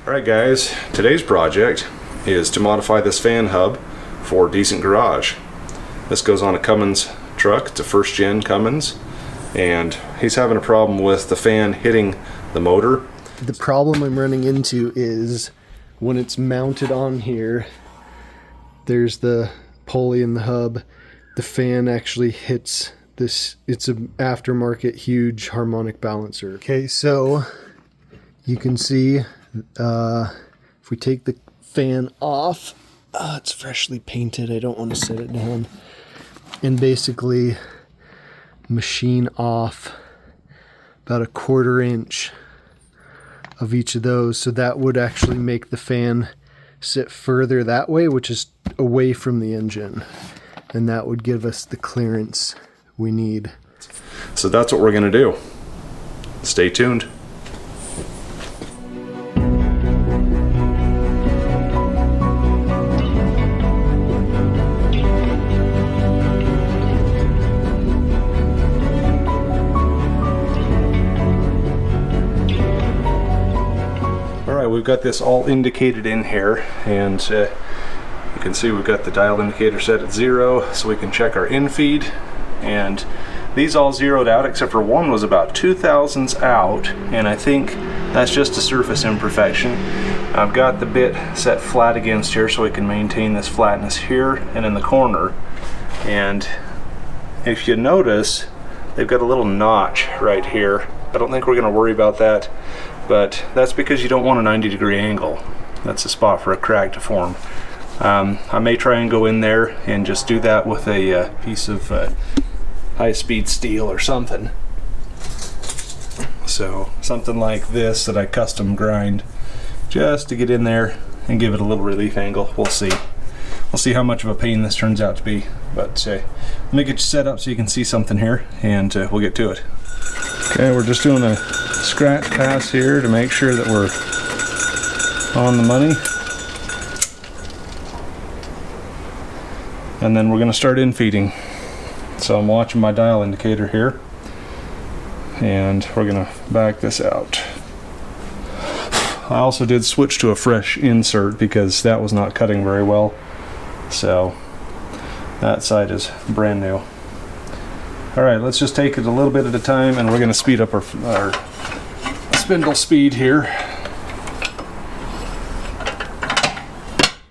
Alright guys, today's project is to modify this fan hub for decent garage. This goes on a Cummins truck. It's a first gen Cummins, and he's having a problem with the fan hitting the motor. The problem I'm running into is when it's mounted on here, there's the pulley in the hub, the fan actually hits this. It's an aftermarket huge harmonic balancer. Okay, so you can see if we take the fan off, it's freshly painted. I don't want to set it down. And basically machine off about a 1/4 inch of each of those. So that would actually make the fan sit further that way, which is away from the engine. And that would give us the clearance we need. So that's what we're going to do. Stay tuned. We've got this all indicated in here, and you can see we've got the dial indicator set at 0 so we can check our in feed, and these all zeroed out except for one was about 0.02 out, and I think that's just a surface imperfection. I've got the bit set flat against here so we can maintain this flatness here and in the corner, and if you notice they've got a little notch right here. I don't think we're going to worry about that, but that's because you don't want a 90-degree angle. That's a spot for a crack to form. I may try and go in there and just do that with a piece of high-speed steel or something. So something like this that I custom grind just to get in there and give it a little relief angle. We'll see. We'll see how much of a pain this turns out to be. But let me get you set up so you can see something here, and we'll get to it. Okay, we're just doing a scratch pass here to make sure that we're on the money. And then we're going to start in feeding. So I'm watching my dial indicator here, and we're going to back this out. I also did switch to a fresh insert because that was not cutting very well. So that side is brand new. Alright, let's just take it a little bit at a time, and we're going to speed up our spindle speed here.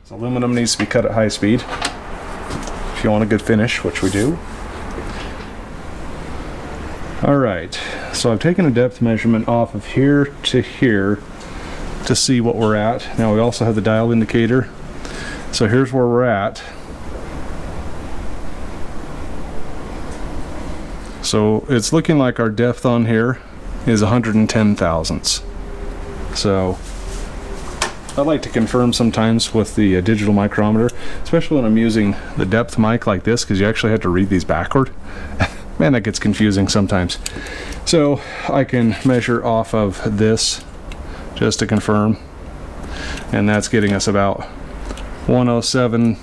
This aluminum needs to be cut at high speed if you want a good finish, which we do. Alright, so I've taken a depth measurement off of here to here to see what we're at. Now we also have the dial indicator, so here's where we're at. So it's looking like our depth on here is 110 thousandths. So I like to confirm sometimes with the digital micrometer, especially when I'm using the depth mic like this, because you actually have to read these backward. Man, that gets confusing sometimes. So I can measure off of this just to confirm, and that's getting us about 107.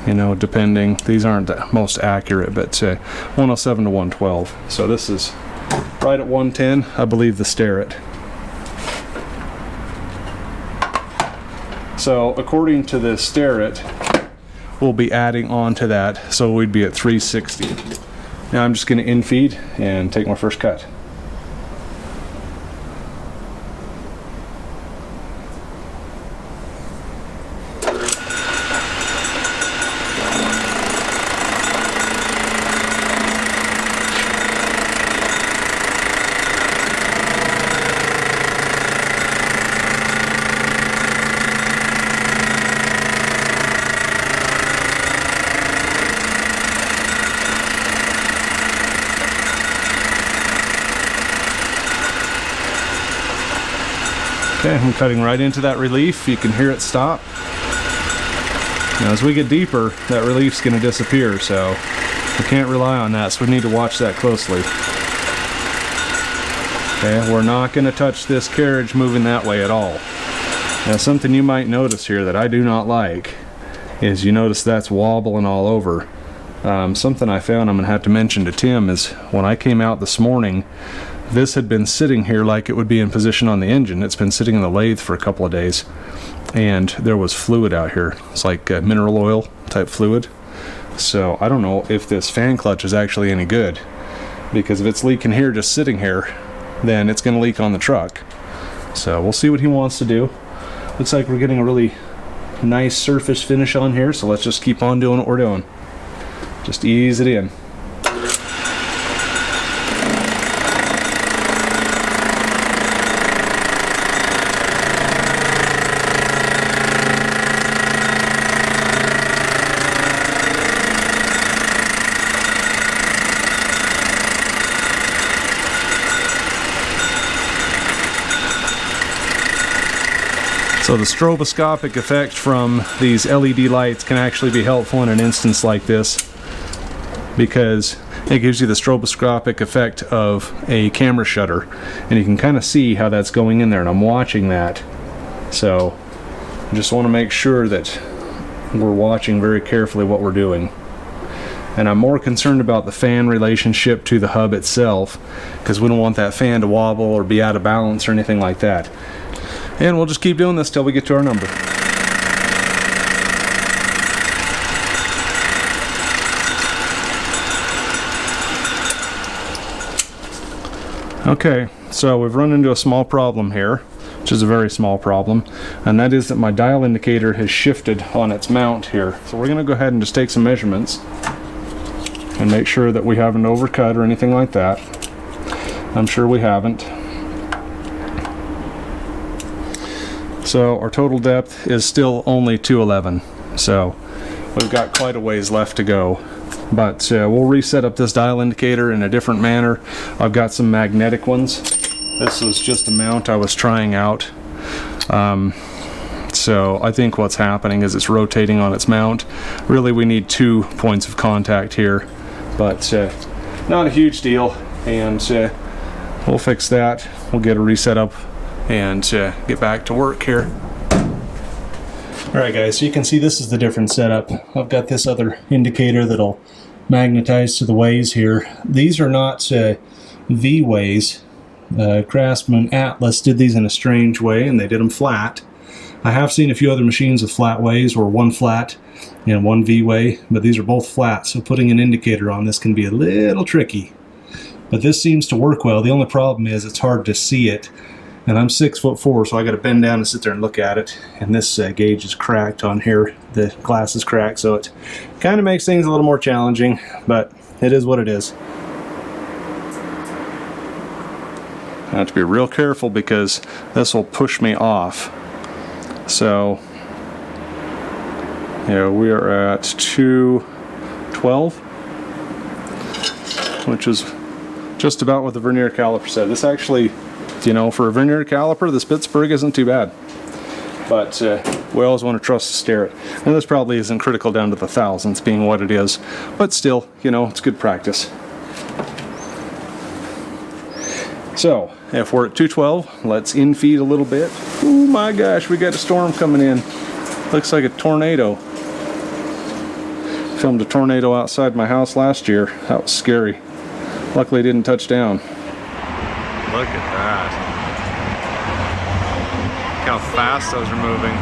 You know, depending, these aren't the most accurate, but 107 to 112. So this is right at 110, I believe, the Starrett. So according to the Starrett, we'll be adding on to that, so we'd be at 360. Now I'm just going to in-feed and take my first cut. Okay, I'm cutting right into that relief. You can hear it stop. Now as we get deeper, that relief's going to disappear, so we can't rely on that, so we need to watch that closely. Okay, we're not going to touch this carriage moving that way at all. Now something you might notice here that I do not like is you notice that's wobbling all over. Something I found I'm going to have to mention to Tim is when I came out this morning, this had been sitting here like it would be in position on the engine. It's been sitting in the lathe for a couple of days, and there was fluid out here. It's like mineral oil type fluid. So I don't know if this fan clutch is actually any good, because if it's leaking here just sitting here, then it's going to leak on the truck. So we'll see what he wants to do. Looks like we're getting a really nice surface finish on here, so let's just keep on doing what we're doing. Just ease it in. So the stroboscopic effect from these LED lights can actually be helpful in an instance like this, because it gives you the stroboscopic effect of a camera shutter, and you can kind of see how that's going in there, and I'm watching that. So I just want to make sure that we're watching very carefully what we're doing. And I'm more concerned about the fan relationship to the hub itself, because we don't want that fan to wobble or be out of balance or anything like that. And we'll just keep doing this till we get to our number. Okay, so we've run into a small problem here, which is a very small problem, and that is that my dial indicator has shifted on its mount here. So we're going to go ahead and just take some measurements and make sure that we haven't overcut or anything like that. I'm sure we haven't. So our total depth is still only 211, so we've got quite a ways left to go. But we'll reset up this dial indicator in a different manner. I've got some magnetic ones. This was just a mount I was trying out. So I think what's happening is it's rotating on its mount. Really, we need 2 points of contact here, but not a huge deal, and we'll fix that. We'll get a reset up and get back to work here. Alright guys, so you can see this is the different setup. I've got this other indicator that'll magnetize to the ways here. These are not V-ways. Craftsman Atlas did these in a strange way, and they did them flat. I have seen a few other machines with flat ways, or one flat and one V-way, but these are both flat, so putting an indicator on this can be a little tricky. But this seems to work well. The only problem is it's hard to see it. And I'm 6'4", so I got to bend down and sit there and look at it. And this gauge is cracked on here. The glass is cracked, so it kind of makes things a little more challenging, but it is what it is. I have to be real careful because this will push me off. So, yeah, we are at 212, which is just about what the vernier caliper said. This actually, you know, for a vernier caliper, the Pittsburgh isn't too bad. But we always want to trust the stare. And this probably isn't critical down to the thousandths being what it is. But still, you know, it's good practice. So, if we're at 212, let's infeed a little bit. Oh my gosh, we got a storm coming in. Looks like a tornado. Filmed a tornado outside my house last year. That was scary. Luckily it didn't touch down. Look at that. Look how fast those are moving.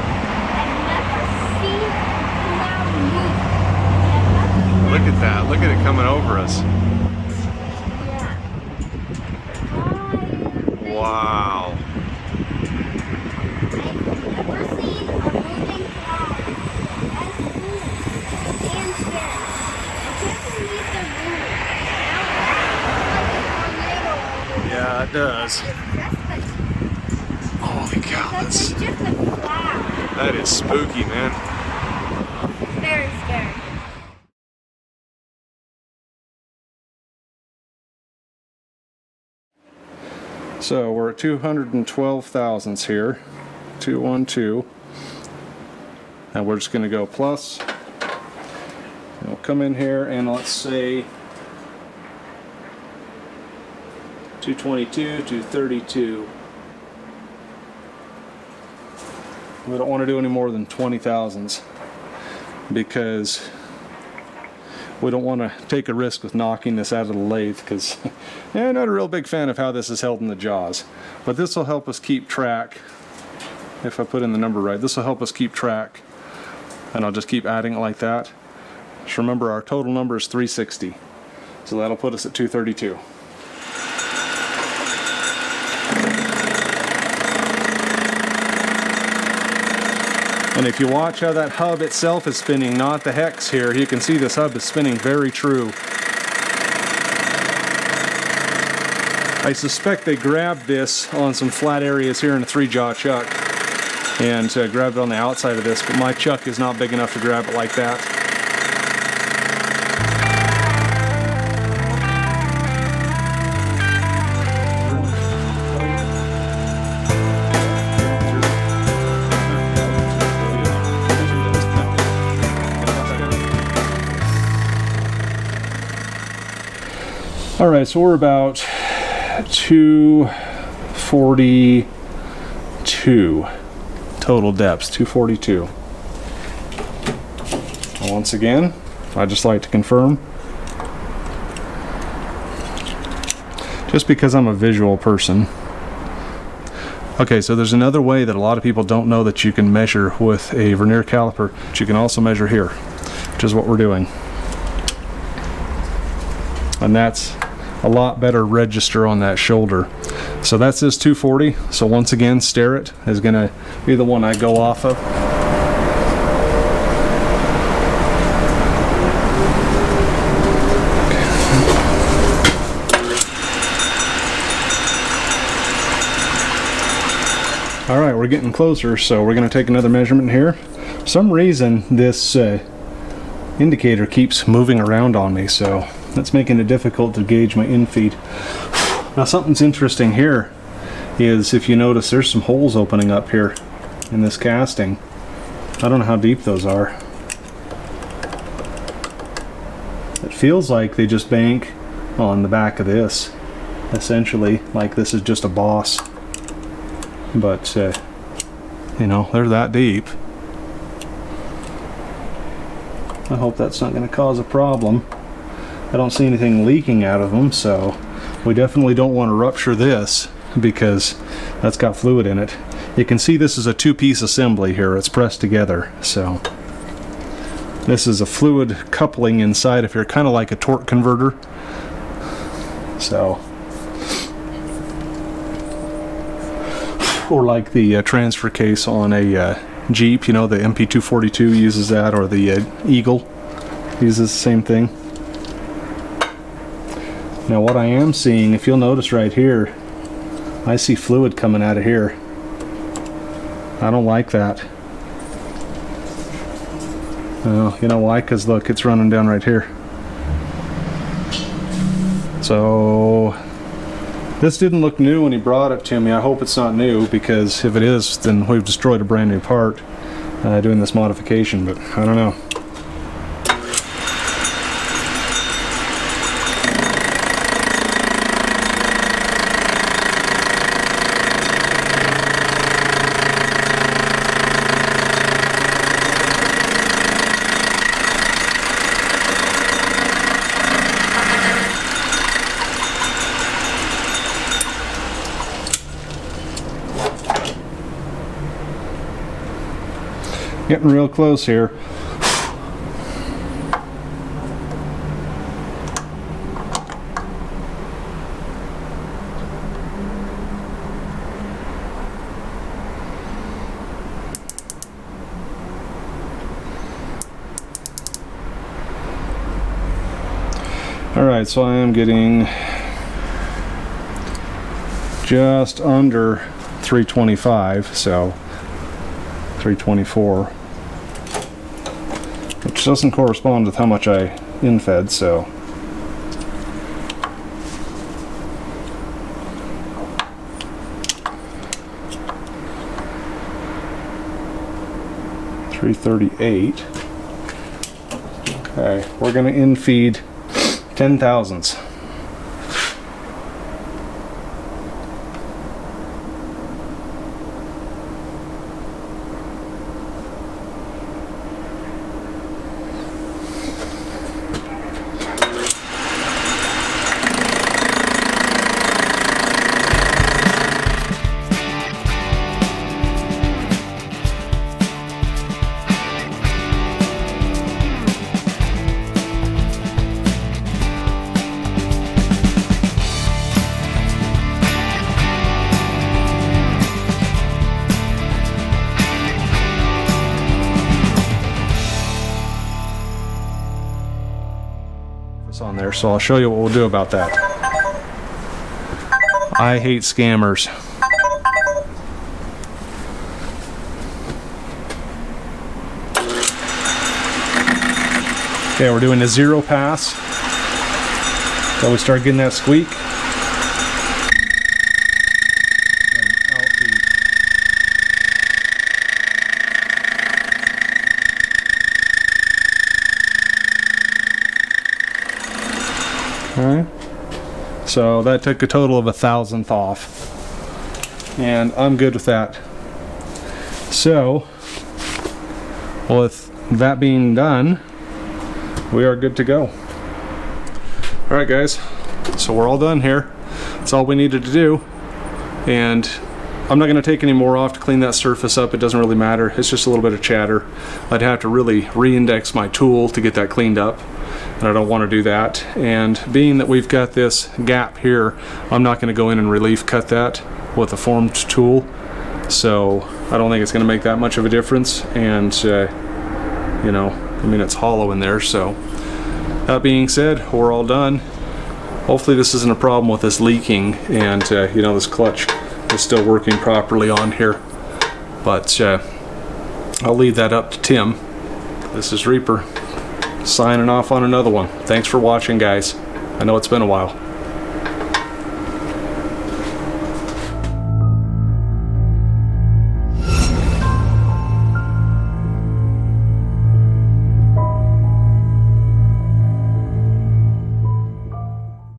Look at that. Look at it coming over us. Wow. Yeah, it does. Holy cow, that is spooky, man. Very scary. So we're at 212 thousandths here, 212, and we're just going to go plus. We'll come in here and let's say 222, 232. We don't want to do any more than 20 thousandths because we don't want to take a risk with knocking this out of the lathe because I'm not a real big fan of how this is held in the jaws. But this will help us keep track. If I put in the number right, this will help us keep track. And I'll just keep adding it like that. Just remember our total number is 360. So that'll put us at 232. And if you watch how that hub itself is spinning, not the hex here, you can see this hub is spinning very true. I suspect they grabbed this on some flat areas here in a 3-jaw chuck and grabbed it on the outside of this, but my chuck is not big enough to grab it like that. Alright, so we're about 242 total depths, 242. Once again, I'd just like to confirm, just because I'm a visual person. Okay, so there's another way that a lot of people don't know that you can measure with a vernier caliper, but you can also measure here, which is what we're doing. And that's a lot better register on that shoulder. So that says 240. So once again, Starrett is going to be the one I go off of. All right, we're getting closer, so we're going to take another measurement here. For some reason, this indicator keeps moving around on me, so that's making it difficult to gauge my infeed. Now something's interesting here is, if you notice, there's some holes opening up here in this casting. I don't know how deep those are. It feels like they just bank on the back of this, essentially, like this is just a boss. But, you know, they're that deep. I hope that's not going to cause a problem. I don't see anything leaking out of them, so we definitely don't want to rupture this because that's got fluid in it. You can see this is a 2-piece assembly here. It's pressed together, so this is a fluid coupling inside of here, kind of like a torque converter. So, or like the transfer case on a Jeep, you know, the MP242 uses that, or the Eagle uses the same thing. Now what I am seeing, if you'll notice right here, I see fluid coming out of here. I don't like that. You know why? Because look, it's running down right here. So this didn't look new when he brought it to me. I hope it's not new, because if it is, then we've destroyed a brand new part doing this modification, but I don't know. Getting real close here. Alright, so I am getting just under 325, so 324, which doesn't correspond with how much I infed, so $338. Okay, we're going to infeed 10 thousandths. there, so I'll show you what we'll do about that. I hate scammers. Okay, we're doing a 0 pass. So we start getting that squeak. Alright, so that took a total of 1,000th off, and I'm good with that. So, with that being done, we are good to go. Alright guys, so we're all done here. That's all we needed to do, and I'm not going to take any more off to clean that surface up. It doesn't really matter. It's just a little bit of chatter. I'd have to really re-index my tool to get that cleaned up, and I don't want to do that. And being that we've got this gap here, I'm not going to go in and relief cut that with a formed tool, so I don't think it's going to make that much of a difference. And you know, I mean, it's hollow in there. So that being said, we're all done. Hopefully this isn't a problem with this leaking, and you know, this clutch is still working properly on here, but I'll leave that up to Tim. This is Reaper signing off on another one. Thanks for watching, guys. I know it's been a while.